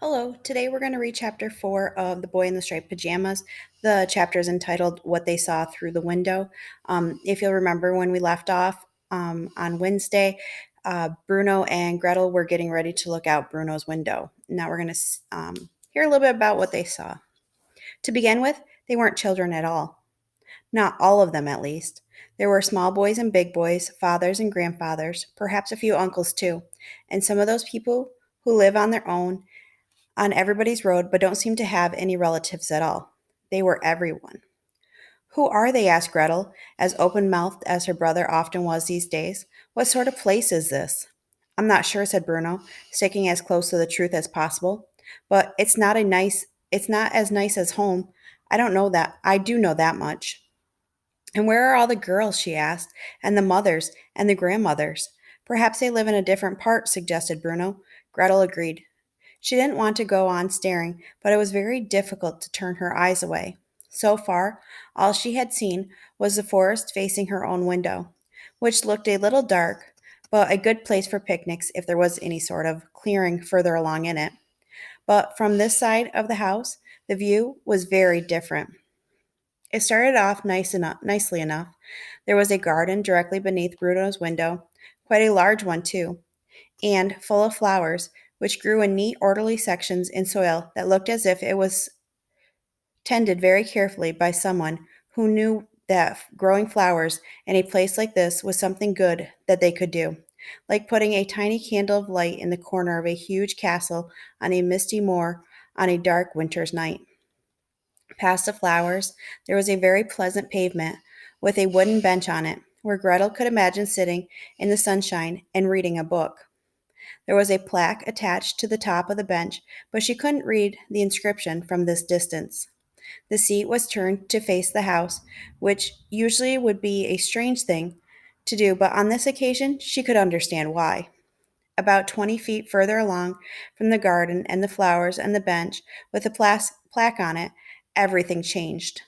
Hello, today we're going to read chapter 4 of The Boy in the Striped Pajamas. The chapter is entitled What They Saw Through the Window. If you'll remember when we left off on Wednesday, Bruno and Gretel were getting ready to look out Bruno's window. Now we're going to hear a little bit about what they saw. To begin with, they weren't children at all. Not all of them, at least. There were small boys and big boys, fathers and grandfathers, perhaps a few uncles too, and some of those people who live on their own on everybody's road but don't seem to have any relatives at all. They were everyone. Who are they? Asked Gretel, as open mouthed as her brother often was these days. What sort of place is this? I'm not sure, said Bruno, sticking as close to the truth as possible. But it's not as nice as home. I don't know that. I do know that much. And where are all the girls? She asked, and the mothers and the grandmothers. Perhaps they live in a different part, suggested Bruno. Gretel agreed. She didn't want to go on staring, but it was very difficult to turn her eyes away. So far, all she had seen was the forest facing her own window, which looked a little dark, but a good place for picnics if there was any sort of clearing further along in it. But from this side of the house, the view was very different. It started off nicely enough. There was a garden directly beneath Bruno's window, quite a large one too, and full of flowers, which grew in neat, orderly sections in soil that looked as if it was tended very carefully by someone who knew that growing flowers in a place like this was something good that they could do, like putting a tiny candle of light in the corner of a huge castle on a misty moor on a dark winter's night. Past the flowers, there was a very pleasant pavement with a wooden bench on it, where Gretel could imagine sitting in the sunshine and reading a book. There was a plaque attached to the top of the bench, but she couldn't read the inscription from this distance. The seat was turned to face the house, which usually would be a strange thing to do, but on this occasion she could understand why. About 20 feet further along from the garden and the flowers and the bench with the plaque on it, everything changed.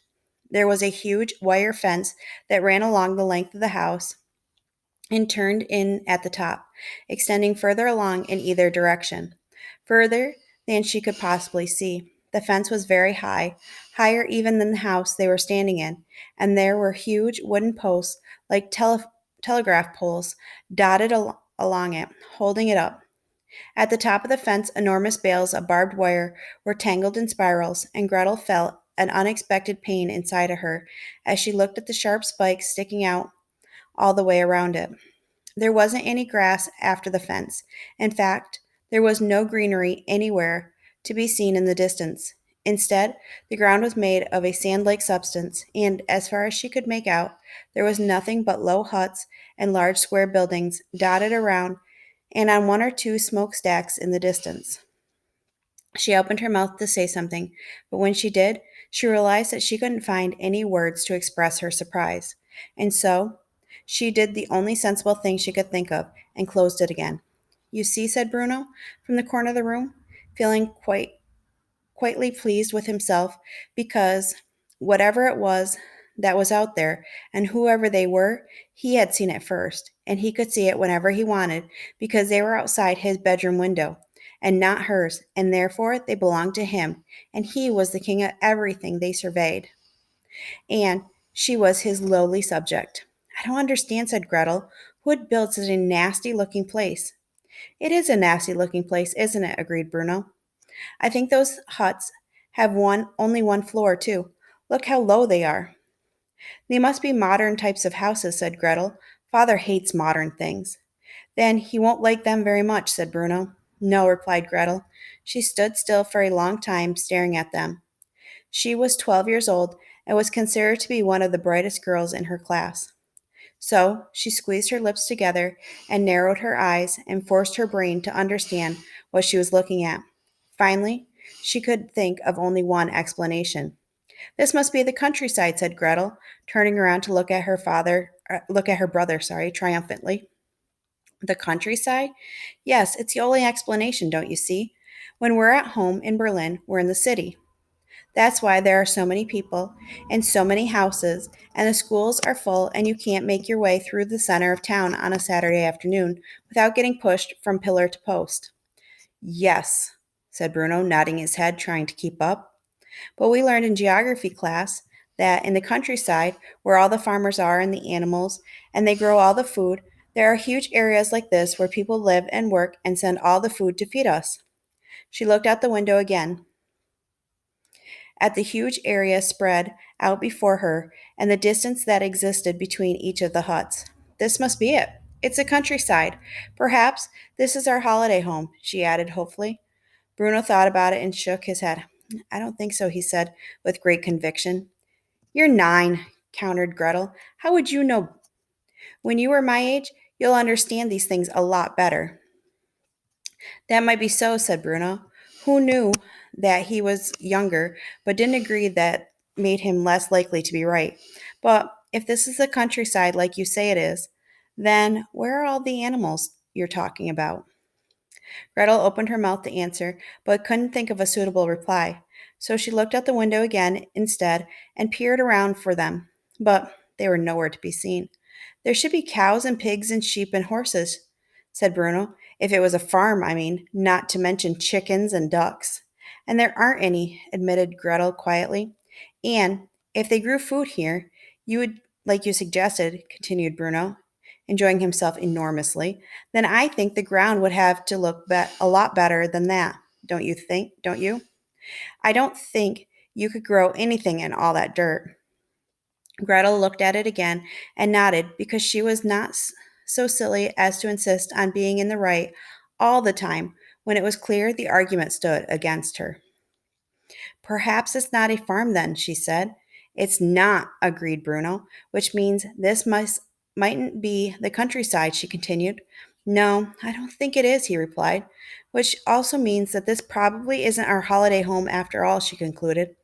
There was a huge wire fence that ran along the length of the house and turned in at the top, extending further along in either direction, further than she could possibly see. The fence was very high, higher even than the house they were standing in, and there were huge wooden posts like telegraph poles dotted along it, holding it up. At the top of the fence, enormous bales of barbed wire were tangled in spirals, and Gretel felt an unexpected pain inside of her as she looked at the sharp spikes sticking out all the way around it. There wasn't any grass after the fence. In fact, there was no greenery anywhere to be seen in the distance. Instead, the ground was made of a sand like substance, and as far as she could make out, there was nothing but low huts and large square buildings dotted around and on one or two smokestacks in the distance. She opened her mouth to say something, but when she did, she realized that she couldn't find any words to express her surprise. And so, she did the only sensible thing she could think of and closed it again. You see, said Bruno from the corner of the room, feeling quietly pleased with himself because whatever it was that was out there and whoever they were, he had seen it first, and he could see it whenever he wanted because they were outside his bedroom window and not hers, and therefore they belonged to him, and he was the king of everything they surveyed, and she was his lowly subject. I don't understand, said Gretel, who had built such a nasty looking place. It is a nasty looking place, isn't it? Agreed Bruno. I think those huts have only one floor, too. Look how low they are. They must be modern types of houses, said Gretel. Father hates modern things. Then he won't like them very much, said Bruno. No, replied Gretel. She stood still for a long time, staring at them. She was 12 years old and was considered to be one of the brightest girls in her class. So she squeezed her lips together and narrowed her eyes and forced her brain to understand what she was looking at. Finally, she could think of only one explanation. This must be the countryside, said Gretel, turning around to look at her brother, triumphantly. The countryside? Yes, it's the only explanation, don't you see? When we're at home in Berlin, we're in the city. That's why there are so many people and so many houses, and the schools are full, and you can't make your way through the center of town on a Saturday afternoon without getting pushed from pillar to post. Yes, said Bruno, nodding his head, trying to keep up. But we learned in geography class that in the countryside, where all the farmers are and the animals, and they grow all the food, there are huge areas like this where people live and work and send all the food to feed us. She looked out the window again at the huge area spread out before her and the distance that existed between each of the huts. This must be it. It's the countryside. Perhaps this is our holiday home, she added hopefully. Bruno thought about it and shook his head. I don't think so, he said with great conviction. You're 9, countered Gretel. How would you know? When you were my age, you'll understand these things a lot better. That might be so, said Bruno, who knew that he was younger, but didn't agree that made him less likely to be right. But if this is the countryside like you say it is, then where are all the animals you're talking about? Gretel opened her mouth to answer, but couldn't think of a suitable reply. So she looked out the window again instead and peered around for them. But they were nowhere to be seen. There should be cows and pigs and sheep and horses, said Bruno. If it was a farm, I mean, not to mention chickens and ducks. And there aren't any, admitted Gretel quietly. And if they grew food here, you would, like you suggested, continued Bruno, enjoying himself enormously, then I think the ground would have to look a lot better than that. Don't you think? Don't you? I don't think you could grow anything in all that dirt. Gretel looked at it again and nodded because she was not so silly as to insist on being in the right all the time when it was clear the argument stood against her. Perhaps it's not a farm then, she said. It's not, agreed Bruno, which means this mightn't be the countryside, she continued. No, I don't think it is, he replied, which also means that this probably isn't our holiday home after all, she concluded.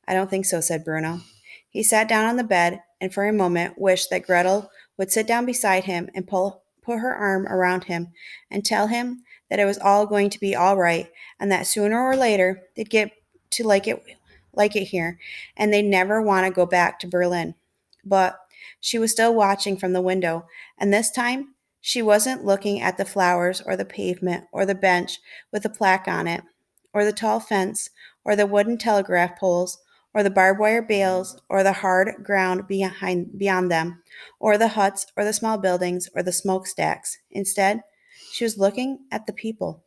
I don't think so, said Bruno. He sat down on the bed and for a moment wished that Gretel would sit down beside him and put her arm around him and tell him that it was all going to be all right and that sooner or later they'd get to like it here and they'd never want to go back to Berlin. But she was still watching from the window, and this time she wasn't looking at the flowers or the pavement or the bench with a plaque on it, or the tall fence, or the wooden telegraph poles, or the barbed wire bales, or the hard ground beyond them, or the huts, or the small buildings, or the smokestacks. Instead, she was looking at the people.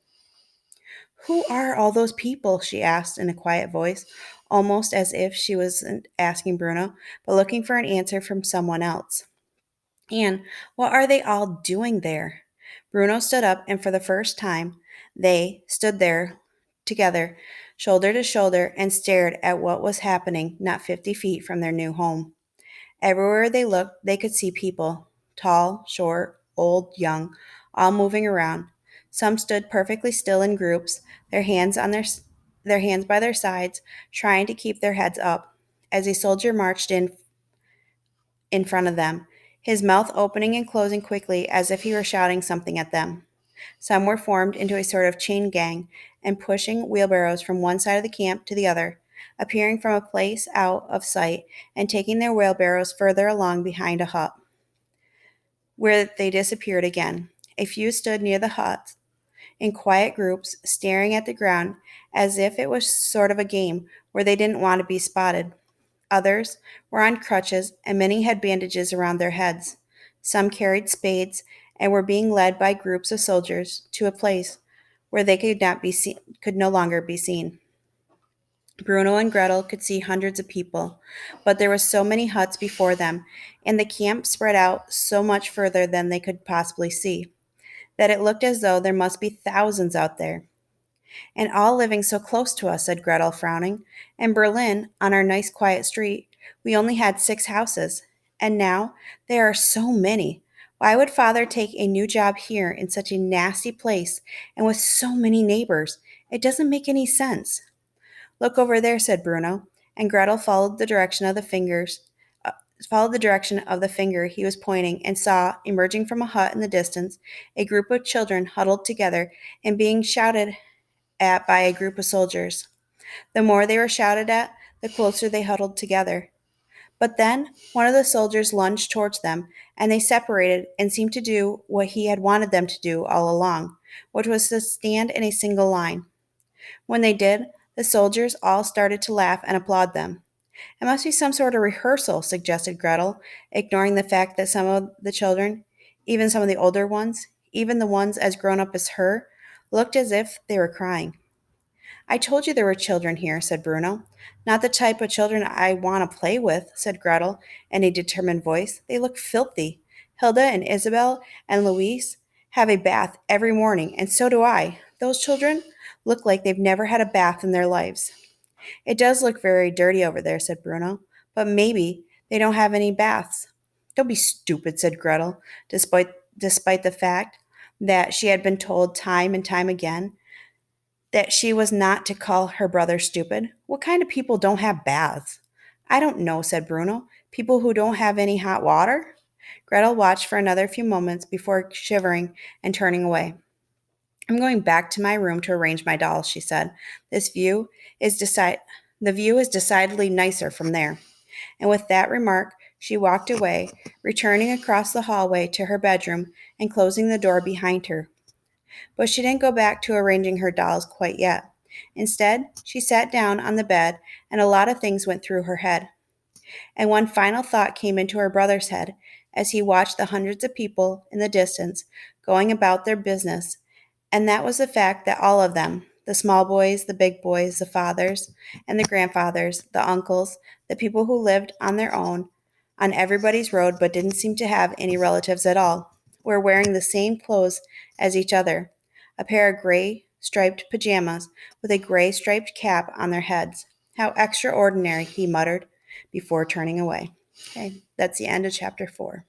Who are all those people? She asked in a quiet voice, almost as if she wasn't asking Bruno, but looking for an answer from someone else. And what are they all doing there? Bruno stood up, and for the first time, they stood there together, shoulder to shoulder, and stared at what was happening not 50 feet from their new home. Everywhere they looked, they could see people, tall, short, old, young, all moving around. Some stood perfectly still in groups, their hands by their sides, trying to keep their heads up, as a soldier marched in front of them, his mouth opening and closing quickly as if he were shouting something at them. Some were formed into a sort of chain gang and pushing wheelbarrows from one side of the camp to the other, appearing from a place out of sight and taking their wheelbarrows further along behind a hut, where they disappeared again. A few stood near the hut in quiet groups, staring at the ground as if it was sort of a game where they didn't want to be spotted. Others were on crutches, and many had bandages around their heads. Some carried spades and were being led by groups of soldiers to a place where they could no longer be seen. Bruno and Gretel could see hundreds of people, but there were so many huts before them, and the camp spread out so much further than they could possibly see, that it looked as though there must be thousands out there. And all living so close to us, said Gretel, frowning. In Berlin, on our nice quiet street, we only had 6 houses, and now there are so many. Why would father take a new job here in such a nasty place and with so many neighbors? It doesn't make any sense. Look over there, said Bruno, and Gretel followed the direction of the finger he was pointing and saw, emerging from a hut in the distance, a group of children huddled together and being shouted at by a group of soldiers. The more they were shouted at, the closer they huddled together. But then one of the soldiers lunged towards them, and they separated and seemed to do what he had wanted them to do all along, which was to stand in a single line. When they did, the soldiers all started to laugh and applaud them. It must be some sort of rehearsal, suggested Gretel, ignoring the fact that some of the children, even some of the older ones, even the ones as grown up as her, looked as if they were crying. I told you there were children here, said Bruno. Not the type of children I want to play with, said Gretel in a determined voice. They look filthy. Hilda and Isabel and Louise have a bath every morning, and so do I. Those children look like they've never had a bath in their lives. It does look very dirty over there, said Bruno, but maybe they don't have any baths. Don't be stupid, said Gretel, despite the fact that she had been told time and time again that she was not to call her brother stupid. What kind of people don't have baths? I don't know, said Bruno. People who don't have any hot water? Gretel watched for another few moments before shivering and turning away. I'm going back to my room to arrange my dolls, she said. This view is the view is decidedly nicer from there. And with that remark, she walked away, returning across the hallway to her bedroom and closing the door behind her. But she didn't go back to arranging her dolls quite yet. Instead, she sat down on the bed, and a lot of things went through her head. And one final thought came into her brother's head as he watched the hundreds of people in the distance going about their business, and that was the fact that all of them, the small boys, the big boys, the fathers and the grandfathers, the uncles, the people who lived on their own, on everybody's road but didn't seem to have any relatives at all, were wearing the same clothes as each other, a pair of gray striped pajamas with a gray striped cap on their heads. How extraordinary, he muttered before turning away. Okay, that's the end of chapter 4.